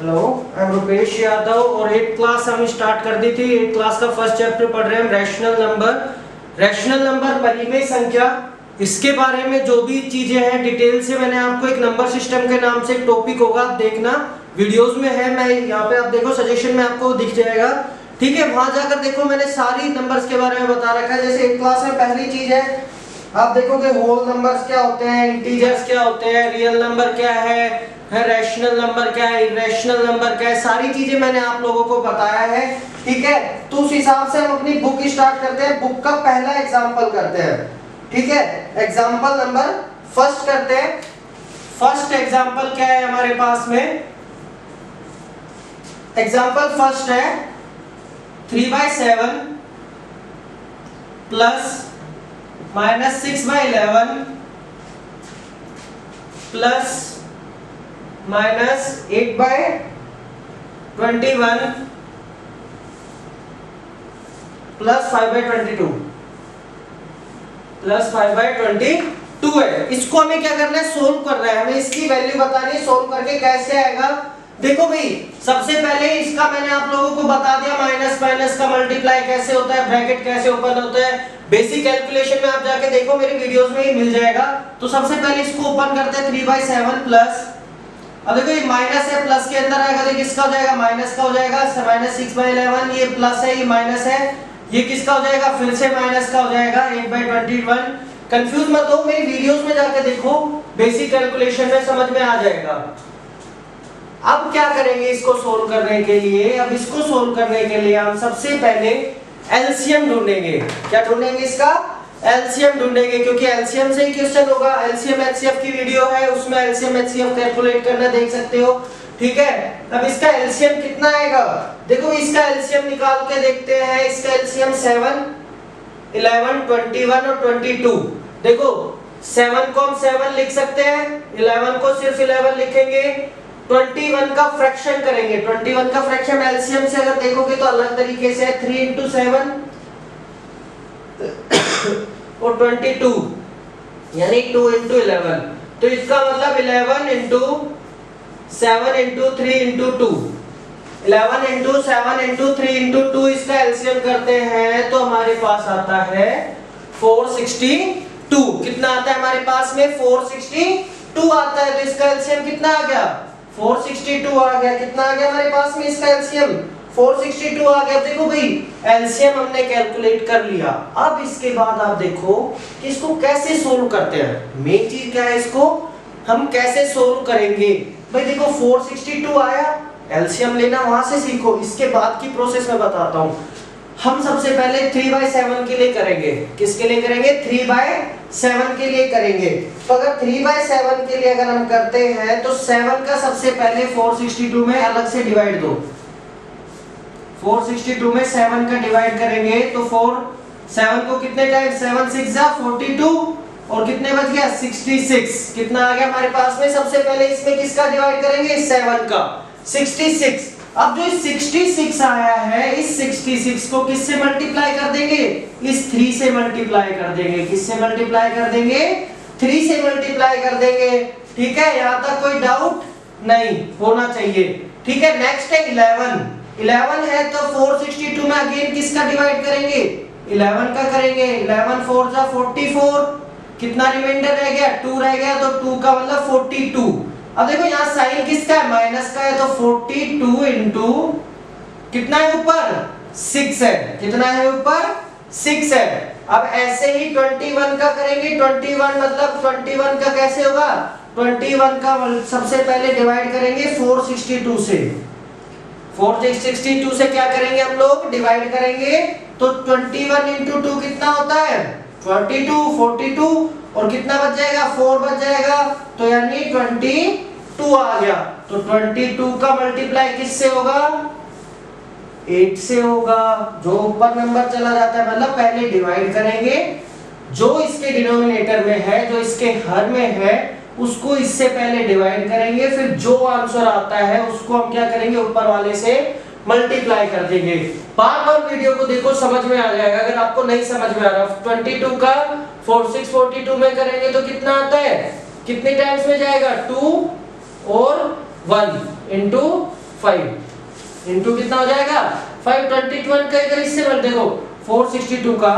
Hello, I am Rupesh Yadav और 8th class हम start कर दी थी। 8th क्लास का फर्स्ट चैप्टर पढ़ रहे हैं हम, रैशनल नंबर परिमेय संख्या। इसके बारे में जो भी चीजें हैं डिटेल से मैंने आपको एक नंबर सिस्टम के नाम से एक टॉपिक होगा, आप देखना वीडियोस में है, मैं यहाँ पे आप देखो सजेशन में आपको दिख जाएगा, ठीक है। वहां जाकर देखो मैंने सारी नंबर्स के बारे में बता रखा है। जैसे 8th क्लास में पहली चीज है, आप देखोगे होल नंबर्स क्या होते हैं, इंटीजर्स क्या होते हैं, रियल नंबर क्या है, रैशनल नंबर क्या है, इरेशनल नंबर क्या है, सारी चीजें मैंने आप लोगों को बताया है, ठीक है। तो उस हिसाब से हम अपनी बुक स्टार्ट करते हैं। बुक का पहला एग्जांपल करते हैं, ठीक है। एग्जांपल नंबर फर्स्ट करते हैं। फर्स्ट एग्जांपल क्या है हमारे पास में? एग्जांपल फर्स्ट है 3/7 प्लस -6/11 प्लस -8/21 प्लस 5/22 प्लस 5/22 है। इसको हमें क्या करना है? सोल्व करना है, हमें इसकी वैल्यू बतानी है। सोल्व करके कैसे आएगा? देखो भाई, सबसे पहले इसका मैंने आप लोगों को बता दिया माइनस माइनस का मल्टीप्लाई कैसे होता है, ब्रैकेट कैसे ओपन होता है। बेसिक कैलकुलेशन में आप जाके देखो, मेरी वीडियोस में ही मिल जाएगा। तो सबसे पहले इसको ओपन करते हैं 3/7 प्लस, अब देखो ये माइनस है, प्लस के अंदर आएगा तो किसका हो जाएगा? माइनस का हो जाएगा। -6/11 ये प्लस है, ये माइनस है, ये किसका हो जाएगा? फिर से माइनस का हो जाएगा। 8/21। कंफ्यूज मत हो, मेरी वीडियोस में जाके देखो, बेसिक कैलकुलेशन में समझ में आ जाएगा। अब क्या करेंगे इसको सोल्व करने के लिए? अब इसको सोल्व करने के लिए हम सबसे पहले एलसीएम ढूंढेंगे। क्या ढूंढेंगे? इसका एलसीएम ढूंढेंगे, क्योंकि एलसीएम से ही क्वेश्चन होगा। एलसीएम एचसीएफ की वीडियो है, उसमें एलसीएम एचसीएफ कैलकुलेट करना देख सकते हो, ठीक है। अब इसका एलसीएम कितना आएगा? देखो इसका एलसीएम निकाल के देखते हैं। इसका एलसीएम 7, 11, 21 और 22। देखो 7 को हम 7 लिख सकते हैं, 11 को सिर्फ 11 लिखेंगे, 21 का फ्रैक्शन करेंगे। 21 का फ्रैक्शन एलसीएम से अगर देखोगे तो अलग तरीके से है, 3 × 7 और 22 यानी 2 × 11। तो इसका मतलब 11 × 7 × 3 × 2, 11 × 7 × 3 × 2 इसका एलसीएम करते हैं तो हमारे पास आता है 462। कितना आता है हमारे पास में? 462 आता है। तो इसका एलसीएम कितना आ गया? 462 आ गया। कितना आ गया हमारे पास में इसका एलसीएम? 462 आ गया। देखो भाई, एलसीएम हमने कैलकुलेट कर लिया। अब इसके बाद आप देखो कि इसको कैसे सोल्व करते हैं। मेन चीज क्या है, इसको हम कैसे सोल्व करेंगे। भाई देखो 462 आया, एलसीएम लेना वहां से सीखो। इसके बाद की प्रोसेस मैं बताता हूं। हम सबसे पहले 3/7 के लिए करेंगे। किसके लिए करेंगे? 3/7 के लिए करेंगे। तो अगर 3/7 के लिए अगर हम करते हैं तो 7 का सबसे पहले 462 में अलग से डिवाइड दो। 462 में 7 का डिवाइड करेंगे तो 7 को कितने टाइम? 7 6 जा 42 और कितने बच गया? 66। कितना आ गया हमारे पास में? सबसे पहले इसमें किसका डिवाइड करेंगे? 7 का, 66। अब जो 66 आया है, इस 66 को किससे मल्टीप्लाई कर देंगे? इस 3 से मल्टीप्लाई कर देंगे। किससे मल्टीप्लाई कर देंगे? 3 से मल्टीप्लाई कर देंगे, ठीक है। यहां तक कोई डाउट नहीं होना चाहिए, ठीक है। नेक्स्ट है 11 है तो 462 में अगेन किसका डिवाइड करेंगे? 11 का करेंगे। 11 4 जा 44, कितना रिमाइंडर रह गया? 2 रह गया, तो 2 का मतलब 42। अब देखो यहाँ साइन किसका है? माइनस का है, तो 42 इंटू कितना है ऊपर? 6 है। कितना है ऊपर? 6 है। अब ऐसे ही 21 का करेंगे। 21 मतलब 21 का कैसे होगा? 21 का सबसे पहले डिवाइड करेंगे 462 से। 462 से क्या करेंगे हम लोग? डिवाइड करेंगे। तो 21 इंटू 2 कितना होता है? 42 और कितना बच जाएगा? 4 बच जाएगा, तो यानी 22 आ गया। तो 22 का मल्टीप्लाई किससे होगा? 8 से होगा। जो ऊपर नंबर चला जाता है, मतलब पहले डिवाइड करेंगे, जो इसके डिनोमिनेटर में है, जो इसके हर में है, उसको इससे पहले डिवाइड करेंगे, फिर जो आंसर आता है उसको हम क्या करेंगे? ऊपर वाले से मल्टीप्लाई कर देंगे। बार बार वीडियो को देखो, समझ में आ जाएगा। अगर आपको नहीं समझ में आ रहा, 22 का 642 में करेंगे तो कितना आता है? कितने टाइम्स में जाएगा? 2 और 1 इंटू 5 इंटू कितना हो जाएगा 5। 21 का अगर इससे मत देखो 462 का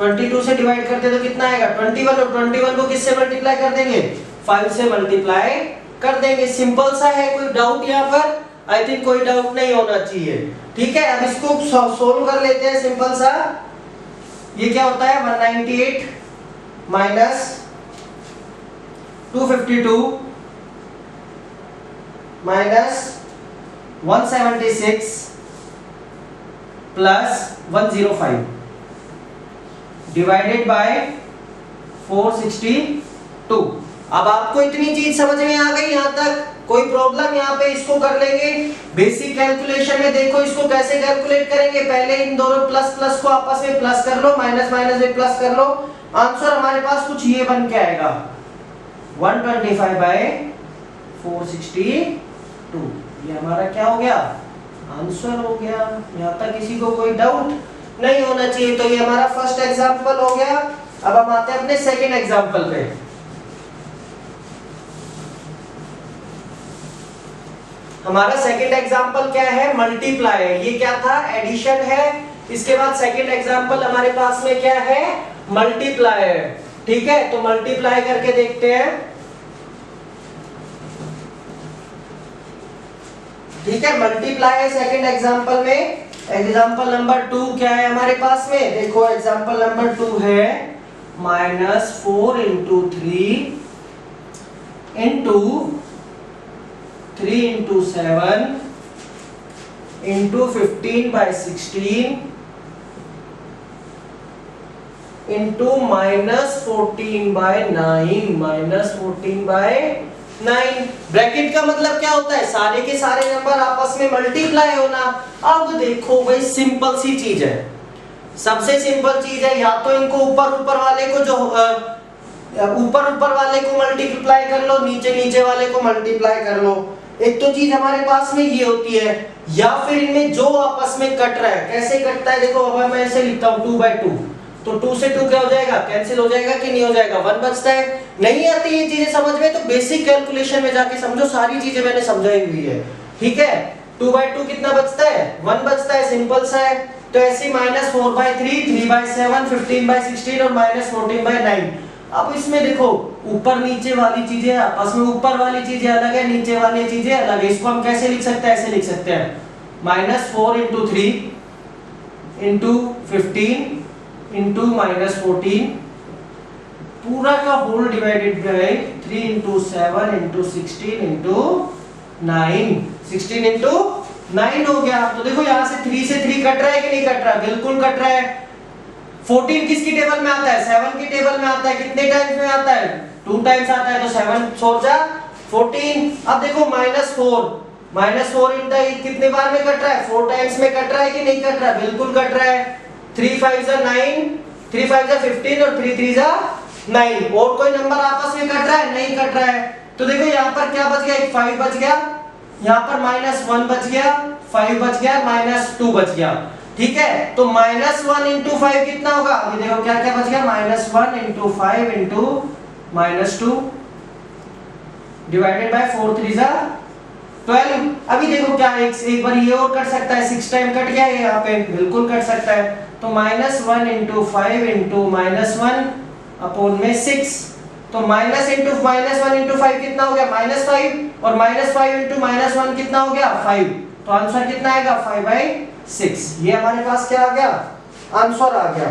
22 से डिवाइड करते तो कितना आएगा 21, और 21 को किससे मल्टीप्लाई कर देंगे 5 से मल्टीप्लाई कर देंगे। सिंपल सा है, कोई डाउट यहाँ पर? आई थिंक कोई डाउट नहीं होना चाहिए। ठीक है, अब इसको सोल्व कर लेते हैं सिंपल सा। ये क्या होता है 198 minus 252 minus 176 plus 105 divided by 462। अब आपको इतनी चीज समझ में आ गई यहाँ तक? कोई प्रॉब्लम यहाँ पे? इसको कर लेंगे बेसिक कैलकुलेशन में। देखो इसको कैसे कैलकुलेट करेंगे, पहले इन दोनों प्लस प्लस को आपस में प्लस कर लो, माइनस माइनस में प्लस कर लो। आंसर हमारे पास कुछ ये बन के आएगा 125 बाय 462। ये हमारा क्या हो गया आंसर हो गया। यहाँ तक किसी को कोई डाउट नहीं होना चाहिए। तो ये हमारा फर्स्ट एग्जांपल हो गया। अब हम आते हैं अपने सेकंड एग्जांपल पे। हमारा सेकंड एग्जांपल क्या है मल्टीप्लाई है। ये क्या था एडिशन है। इसके बाद सेकंड एग्जांपल हमारे पास में क्या है मल्टीप्लाई है। ठीक है, तो मल्टीप्लाई करके देखते हैं। ठीक है, मल्टीप्लाई है सेकंड एग्जांपल में। एग्जांपल नंबर 2 क्या है हमारे पास में? देखो एग्जांपल नंबर 2 है -4 into 3 into 3 into 7 into 15 by 16 into -14 by 9 bracket का मतलब क्या होता है सारे के सारे नंबर आपस में मल्टीप्लाई होना। अब देखो भाई सिंपल सी चीज है, सबसे सिंपल चीज है। या तो इनको ऊपर वाले को जो ऊपर वाले को मल्टीप्लाई कर लो, नीचे वाले को मल्टीप्लाई कर लो। एक तो चीज हमारे पास में ये होती है, या फिर इनमें जो आपस में कट रहा है कैसे कटता है। देखो अब मैं ऐसे लिखता हूँ 2/2, तो 2 से 2 क्या हो जाएगा कैंसिल हो जाएगा कि नहीं हो जाएगा 1 बचता है। नहीं आती ये चीजें समझ में तो बेसिक कैलकुलेशन में जाके समझो, सारी चीजें मैंने समझाई हुई है। ठीक है, 2/2 कितना बचता है 1 बचता है, सिंपल सा है। तो ऐसे -4/3 3/7 15/16 और -14/9। अब इसमें देखो ऊपर नीचे वाली चीजें आपस में, ऊपर वाली चीजें अलग है, नीचे वाली चीजें अलग है। इसको हम कैसे लिख सकते हैं? ऐसे लिख सकते हैं -4 इंटू 3 इंटू 15 इंटू -14 पूरा का whole divided by 3 into 7 into 16 into 9। 16 into 9 हो गया। तो देखो यहाँ से 3 से 3 कट रहा है कि नहीं कट रहा? बिल्कुल कट रहा है। 14 किसकी टेबल में आता है? 7 की टेबल में आता है। कितने टाइम्स में आता है? 2 टाइम्स आता है। तो 7 4 जा 14। अब देखो -4 इंटू कितने बार में कट रहा है? 4 टाइम्स में कट रहा है कि नहीं कट रहा? बिल्कुल कट रहा है। 3 5 जा 9, 3 5 जा 15 और 3 3 जा 9। और कोई नंबर आपस में कट रहा है? नहीं कट रहा है। तो देखो यहाँ पर क्या बच गया? एक 5 बच गया, यहाँ पर -1 बच गया, 5 बच गया, -2 बच गया। ठीक है, तो -1 इंटू 5 कितना होगा? अभी देखो क्या क्या बच गया -1 इंटू 5 इंटू -2 डिवाइडेड बाय 4 3 जा 12। अभी देखो क्या एक बार ये और कर सकता है, 6 टाइम कट गया है यहाँ पे, बिल्कुल कट सकता है। तो -1 इंटू 5 इंटू -1 अपॉन में 6। तो -1 इंटू 5 कितना हो गया? -5, और -5 इंटू -1 कितना हो गया? 5। तो आंसर कितना आएगा? 5/6। ये हमारे पास क्या आ गया? आंसर आ गया।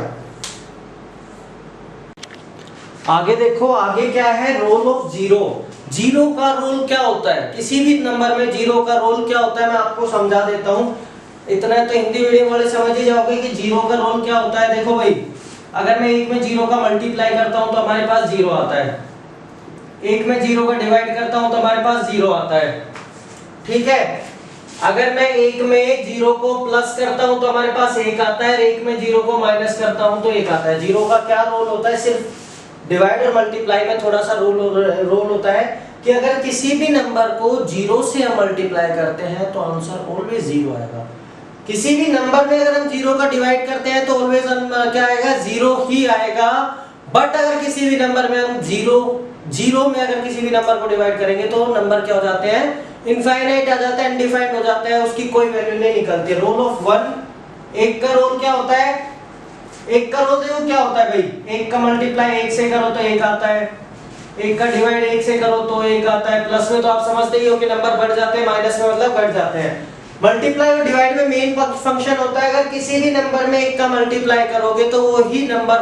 आगे देखो, आगे क्या है? Role of zero. जीरो का रोल क्या होता है? किसी भी नंबर में जीरो का रोल क्या होता है मैं आपको समझा देता हूं। इतना तो हिंदी मीडियम वाले समझ ही जाओगे कि जीरो का रोल क्या होता है। देखो भाई, अगर मैं एक में जीरो का मल्टीप्लाई करता हूं तो हमारे पास जीरो आता है, एक में जीरो का डिवाइड करता हूं तो हमारे पास जीरो आता है। ठीक है, अगर मैं एक में जीरो को प्लस करता हूं तो हमारे पास एक आता है, एक में जीरो को माइनस करता हूं तो एक आता है। जीरो का क्या रोल होता है? सिर्फ डिवाइड और मल्टीप्लाई में थोड़ा सा रोल होता है कि अगर किसी भी नंबर को जीरो से हम मल्टीप्लाई करते हैं तो आंसर ऑलवेज जीरो आएगा। किसी भी नंबर में अगर हम जीरो का डिवाइड करते हैं तो ऑलवेज क्या आएगा? जीरो ही आएगा। बट अगर किसी भी नंबर में हम जीरो में अगर किसी भी नंबर को डिवाइड करेंगे तो नंबर क्या हो जाते हैं? इनफाइनाइट आ जाता है, अनडिफाइंड हो जाता है, उसकी कोई वैल्यू नहीं निकलती। रोल ऑफ 1, एक का रोल क्या होता है, एक का रोल देखो क्या होता है भाई, एक का मल्टीप्लाई एक से करो तो एक आता है, एक का डिवाइड एक से करो तो एक आता है। प्लस में तो आप समझते ही हो कि नंबर बढ़ जाते हैं, माइनस में मतलब घट जाते हैं। मल्टीप्लाई और डिवाइड में मेन फंक्शन होता है, अगर किसी भी नंबर में एक का मल्टीप्लाई करोगे तो वही नंबर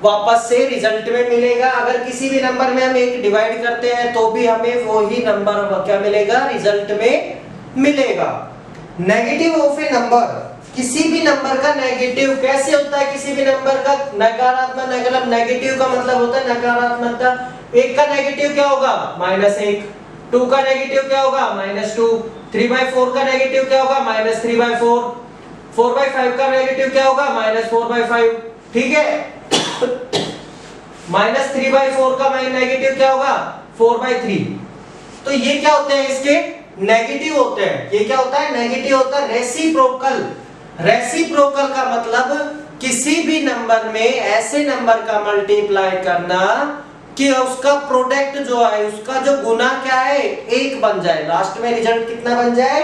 वापस से रिजल्ट में मिलेगा। अगर किसी भी नंबर में हम एक डिवाइड करते हैं तो भी हमें वही नंबर क्या मिलेगा, रिजल्ट में मिलेगा। नेगेटिव ऑफ ए नंबर, किसी भी नंबर का नेगेटिव कैसे होता है, किसी भी नंबर का नकारात्मक, मतलब नेगेटिव का मतलब होता है नकारात्मक का। एक का नेगेटिव क्या होगा, -1, 2 का नेगेटिव क्या होगा, -2, 3/4 का नेगेटिव क्या होगा, -3/4, 4/5 का नेगेटिव क्या होगा, -4/5, ठीक है। -3/4 का नेगेटिव क्या होगा, 4/3। तो ये क्या होते हैं, इसके नेगेटिव होते हैं। ये क्या होता है, नेगेटिव होता है। रेसिप्रोकल, रेसिप्रोकल का मतलब किसी भी नंबर में ऐसे नंबर का मल्टीप्लाई करना कि उसका प्रोडक्ट जो है, उसका जो गुना क्या है, 1 बन जाए, लास्ट में रिजल्ट कितना बन जाए,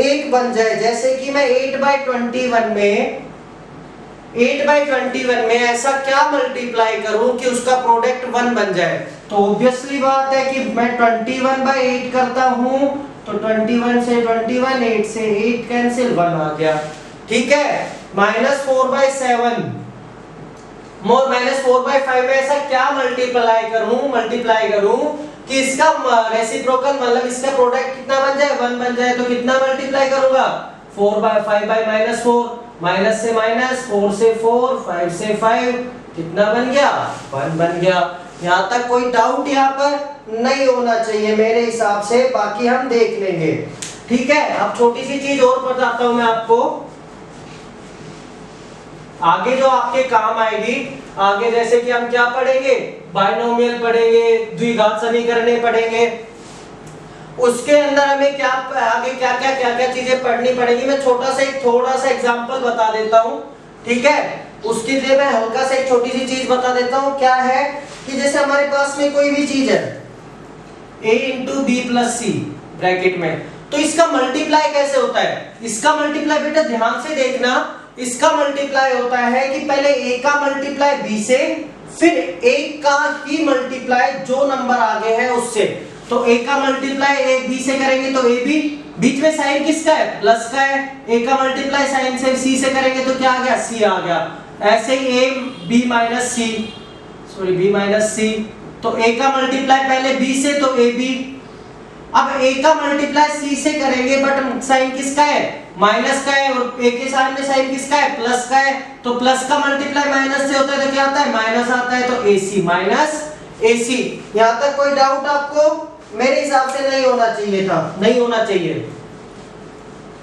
1 बन जाए। जैसे कि मैं 8/21 में ऐसा क्या मल्टीप्लाई करूं कि उसका प्रोडक्ट 1 बन जाए। तो ऑब्वियसली बात है कि मैं 21/8 करता हूं तो 21 से 21, 8 से 8 कैंसिल, 1 आ गया, ठीक है। -4/7, -4/5 में ऐसा क्या मल्टीप्लाई करूं कि इसका रेसिप्रोकल मतलब इसका प्रोडक्ट कितना बन जाए, 1 बन जाए। तो कितना मल्टीप्लाई करूंगा, 4/5/-4, माइनस से माइनस, 4 से 4, 5 से 5, कितना बन गया, 1 बन गया। यहाँ तक कोई डाउट यहाँ पर नहीं होना चाहिए मेरे हिसाब से, बाकी हम देख लेंगे, ठीक है। अब छोटी सी चीज और बताता हूं मैं आपको, आगे जो आपके काम आएगी। आगे जैसे कि हम क्या पढ़ेंगे, बाइनोमियल पढ़ेंगे, द्विघात समीकरण पढ़ेंगे, उसके अंदर हमें क्या आगे क्या चीजें पढ़नी पड़ेगी। मैं थोड़ा सा एग्जांपल बता देता हूं, ठीक है। उसके लिए मैं हल्का सा एक छोटी सी चीज बता देता हूं। क्या है कि जैसे हमारे पास में कोई भी चीज है a × b + c ब्रैकेट में, तो इसका मल्टीप्लाई कैसे होता है। इसका मल्टीप्लाई बेटा ध्यान से देखना, इसका मल्टीप्लाई होता है कि पहले a का मल्टीप्लाई b से, फिर a का ही मल्टीप्लाई जो नंबर आगे है उससे। तो a का मल्टीप्लाई a b से करेंगे तो a b, बीच में साइन किसका है, प्लस का है। a का मल्टीप्लाई साइन से c से करेंगे तो क्या आ गया, c आ गया। ऐसे ही a b - c, तो a का मल्टीप्लाई पहले b से तो a b। अब a का मल्टीप्लाई c से करेंगे बट साइन किसका है, माइनस का है, और a के सामने साइन किसका है, प्लस का है। तो प्लस का मल्टीप्लाई माइनस से होता है तो क्या आता है, माइनस आता है। तो ac - ac। यहां तक कोई डाउट आपको, मेरे हिसाब से नहीं होना चाहिए था, नहीं होना चाहिए।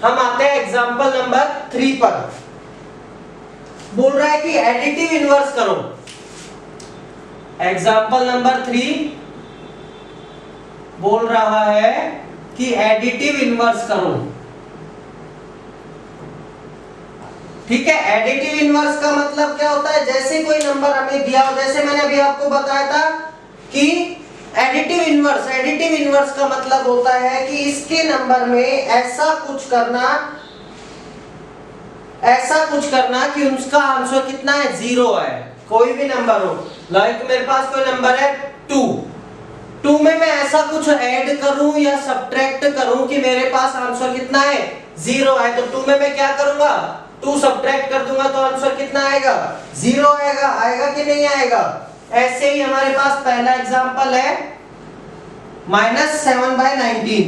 हम आते हैं एग्जांपल नंबर 3 पर। बोल रहा है कि एडिटिव इनवर्स करो। एग्जांपल नंबर 3 बोल रहा है कि एडिटिव इनवर्स करो, ठीक है। एडिटिव इनवर्स का मतलब क्या होता है, जैसे कोई नंबर हमें दिया हो, जैसे मैंने अभी आपको बताया था कि एडिटिव इनवर्स का मतलब होता है कि इसके नंबर में ऐसा कुछ करना कि उसका आंसर कितना है, 0 है। कोई भी नंबर हो, लाइक मेरे पास कोई नंबर है 2 में मैं ऐसा कुछ ऐड करूं या सब्ट्रैक्ट करूं कि मेरे पास आंसर कितना है, 0 है। तो 2 में मैं क्या करूंगा, 2 सब्ट्रैक्ट कर दूंगा तो आंसर कितना आएगा, 0 आएगा कि नहीं आएगा। ऐसे ही हमारे पास पहला एग्जांपल है -7/19,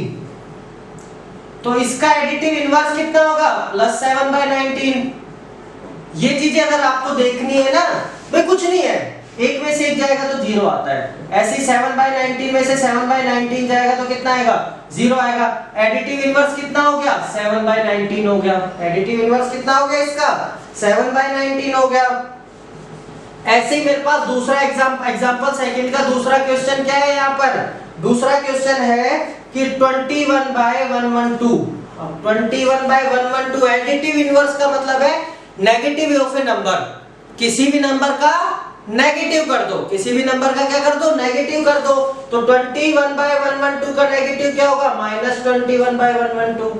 तो इसका एडिटिव इनवर्स कितना होगा, +7/19। ये चीजें अगर आपको देखनी है ना भाई, कुछ नहीं है, एक में से एक जाएगा तो 0 आता है। ऐसे 7/19 में से 7/19 जाएगा तो कितना आएगा, 0 आएगा। एडिटिव इनवर्स कितना हो गया, 7/19 हो गया। एडिटिव इनवर्स कितना हो गया इसका, 7/19 हो गया। ऐसे ही मेरे पास दूसरा एग्जांपल सेकंड का दूसरा क्वेश्चन क्या है, यहाँ पर दूसरा क्वेश्चन है कि 21/112। 21/112 एडिटिव इनवर्स का मतलब है नेगेटिव ऑफ ए नंबर, किसी भी नंबर का नेगेटिव कर दो, किसी भी नंबर का क्या कर दो, नेगेटिव कर दो। तो 21/112 का नेगेटिव क्या होगा, -21/112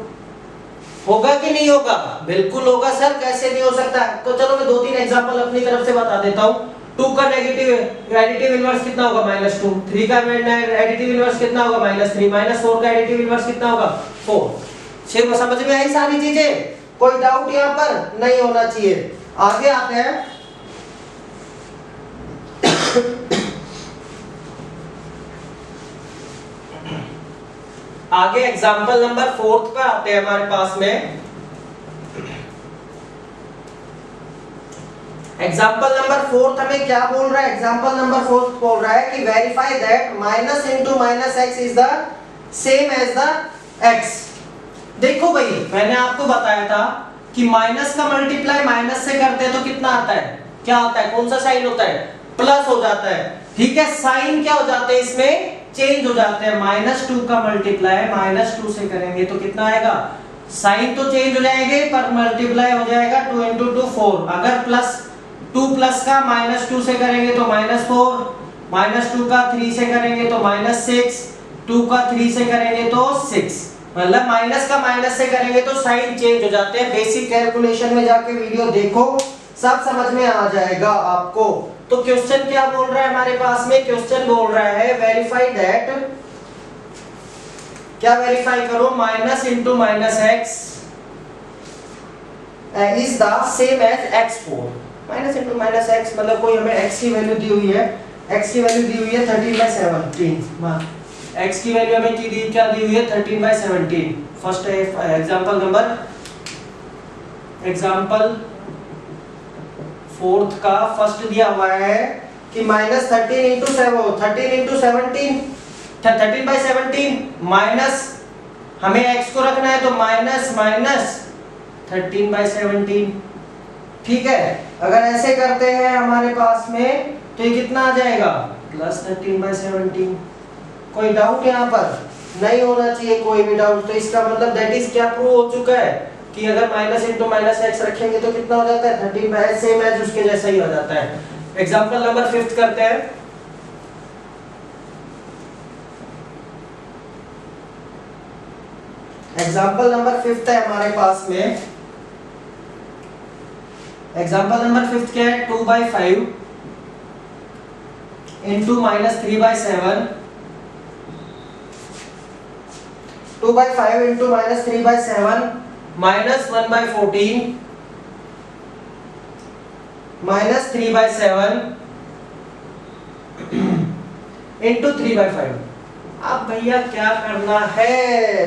होगा कि नहीं होगा, बिल्कुल होगा सर, कैसे नहीं हो सकता। तो चलो मैं 2-3 एग्जांपल अपनी तरफ से बता देता हूं। 2 का नेगेटिव एडिटिव इनवर्स कितना होगा, -2। 3 का एडिटिव इनवर्स कितना होगा, -3। -4 का एडिटिव इनवर्स कितना होगा, 4। सिर्फ समझ में आई सारी चीजें, कोई डाउट यहां पर नहीं होना चाहिए। आगे आते हैं आगे एग्जांपल नंबर 4 पे आते हैं हमारे पास में। एग्जांपल नंबर 4 हमें क्या बोल रहा है, एग्जांपल नंबर 4 बोल रहा है कि verify that minus into minus x is the same as the x. देखो भाई मैंने आपको बताया था कि माइनस का मल्टीप्लाई माइनस से करते हैं तो कितना आता है, क्या आता है, कौन सा साइन होता है, प्लस हो जाता है। ठीक है, साइन क्या हो जाते हैं इसमें, चेंज हो जाते हैं। -2 का मल्टीप्लाई -2 से करेंगे तो कितना आएगा, साइन तो चेंज हो जाएंगे पर मल्टीप्लाई हो जाएगा 2 × 2 4। अगर +2 प्लस का -2 से करेंगे तो -4, -2 का 3 से करेंगे तो -6, 2 का 3 से करेंगे तो 6। मतलब माइनस का माइनस से करेंगे तो साइन चेंज हो जाते हैं। बेसिक कैलकुलेशन में जाके वीडियो देखो, सब समझ में आ जाएगा आपको। तो क्वेश्चन क्या बोल रहा है हमारे पास में, क्वेश्चन बोल रहा है वेरीफाई दैट, क्या वेरीफाई करो, minus into minus x is the same as x4। Minus into minus x मतलब कोई हमें x की वैल्यू दी हुई है, x की वैल्यू दी हुई है 13/17। x की वैल्यू हमें क्या दी हुई है, 13/17। फर्स्ट एग्जांपल नंबर, एग्जांपल 4 का फर्स्ट दिया हुआ है कि -13 × 17 13/17 माइनस, हमें x को रखना है तो माइनस 13/17। ठीक है, अगर ऐसे करते हैं हमारे पास में तो ये कितना आ जाएगा, +13/17। कोई डाउट यहाँ पर नहीं होना चाहिए, कोई भी डाउट। तो इसका मतलब दैट इज क्या प्रूव हो चुका है कि अगर माइनस इंटू माइनस एक्स रखेंगे तो कितना हो जाता है, 13 सेम एज उसके जैसा ही हो जाता है। एग्जांपल नंबर 5 करते हैं। एग्जांपल नंबर 5 है हमारे पास में। एग्जांपल नंबर 5 क्या है, 2/5 इंटू -3/7, 2/5 इंटू -3/7 -1/14 -3/7 इंटू 3/5। अब भैया क्या करना है,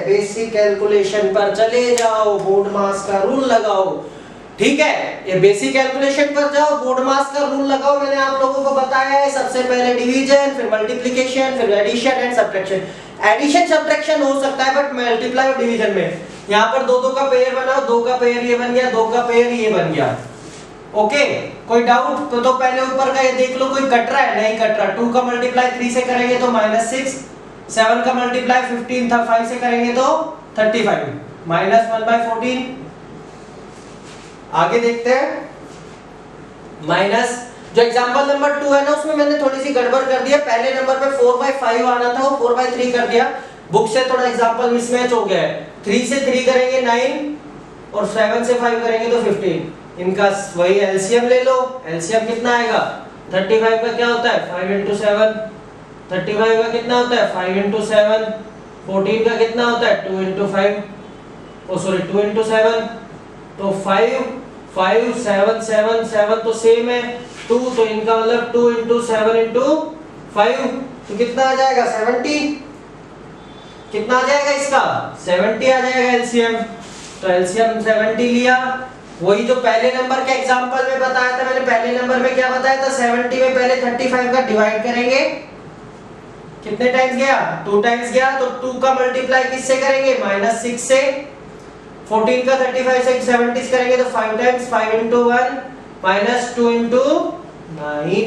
बेसिक कैलकुलेशन पर चले जाओ, बोर्ड मास का रूल लगाओ। ठीक है, ये बेसिक कैलकुलेशन पर जाओ, बोर्ड मास का रूल लगाओ। मैंने आप लोगों को बताया है, सबसे पहले डिवीजन, फिर मल्टीप्लिकेशन, फिर addition and subtraction. Addition subtraction हो सकता है बट मल्टीप्लाई और डिवीजन में यहाँ पर 2-2 का पेयर बनाओ, 2 का पेयर ये बन गया, 2 का पेयर ये बन गया। ओके, कोई डाउट? तो पहले ऊपर का ये देख लो, कोई कट रहा है, नहीं कट रहा। 2 का मल्टीप्लाई 3 से करेंगे तो -6, 7 का मल्टीप्लाई 15 था 5 से करेंगे तो 35, -1/14। आगे देखते हैं, माइनस जो एग्जांपल नंबर 2 है ना, उसमें मैंने थोड़ी सी गड़बड़ कर दी है। पहले नंबर पे 4/5 आना था, वो 4/3 कर दिया। बुक से थोड़ा एग्जांपल मिसमैच हो गया है। 3 से 3 करेंगे 9 और 7 से 5 करेंगे तो 15। इनका वही एलसीएम ले लो। एलसीएम कितना आएगा, 35 का क्या होता है, 5 × 7। 35 का कितना होता है, 5 × 7। 14 का कितना होता है, 2 × 5, ओ सॉरी 2 × 7। तो 5 5 7 7 7 तो सेम है, 2 तो इनका मतलब 2 × 7 × 5 तो कितना आ जाएगा, 70। कितना आ जाएगा इसका, 70 आ जाएगा एलसीएम। तो एलसीएम 70 लिया। वही जो पहले नंबर के एग्जांपल में बताया था मैंने, पहले नंबर में क्या बताया था, 70 में पहले 35 का डिवाइड करेंगे, कितने टाइम्स गया, 2 टाइम्स गया। तो 2 का मल्टीप्लाई किससे करेंगे, -6 से। 14 का 35 से 70 करेंगे तो 5 टाइम्स, 5 × 1 -2 × 9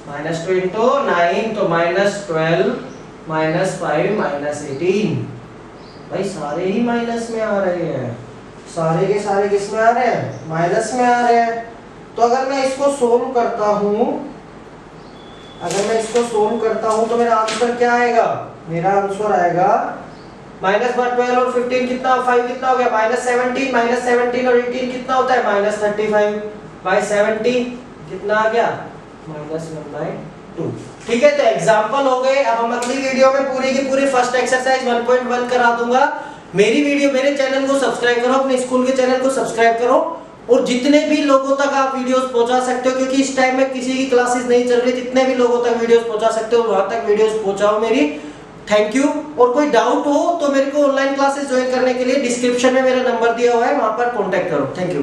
-2 × 9 तो -12 -5 -18। भाई सारे ही माइनस में आ रहे हैं, सारे के सारे किस में आ रहे हैं, माइनस में आ रहे हैं। तो अगर मैं इसको सोल्व करता हूं अगर मैं इसको सोल्व करता हूं तो मेरा आंसर क्या आएगा? मेरा आंसर आएगा -12 और 15 कितना, 5 कितना हो गया? -17 और 18 कितना होता है? -35 बाय 70 कितना आ गया? -1/2। ठीक है, तो एग्जांपल हो गए। अब हम अगली वीडियो में पूरी की पूरी फर्स्ट एक्सरसाइज 1.1 करा दूंगा। मेरी वीडियो, मेरे चैनल को सब्सक्राइब करो, अपने स्कूल के चैनल को सब्सक्राइब करो और जितने भी लोगों तक आप वीडियोस पहुंचा सकते हो, क्योंकि इस टाइम में किसी की क्लासेस नहीं चल रही, जितने भी लोगों तक वीडियोस पहुंचा सकते हो वहां तक वीडियोस पहुंचाओ मेरी। Thank you. और कोई डाउट हो तो मेरे को ऑनलाइन क्लासेस ज्वाइन करने के लिए डिस्क्रिप्शन में मेरा नंबर दिया हुआ है, वहां पर कांटेक्ट करो। Thank you.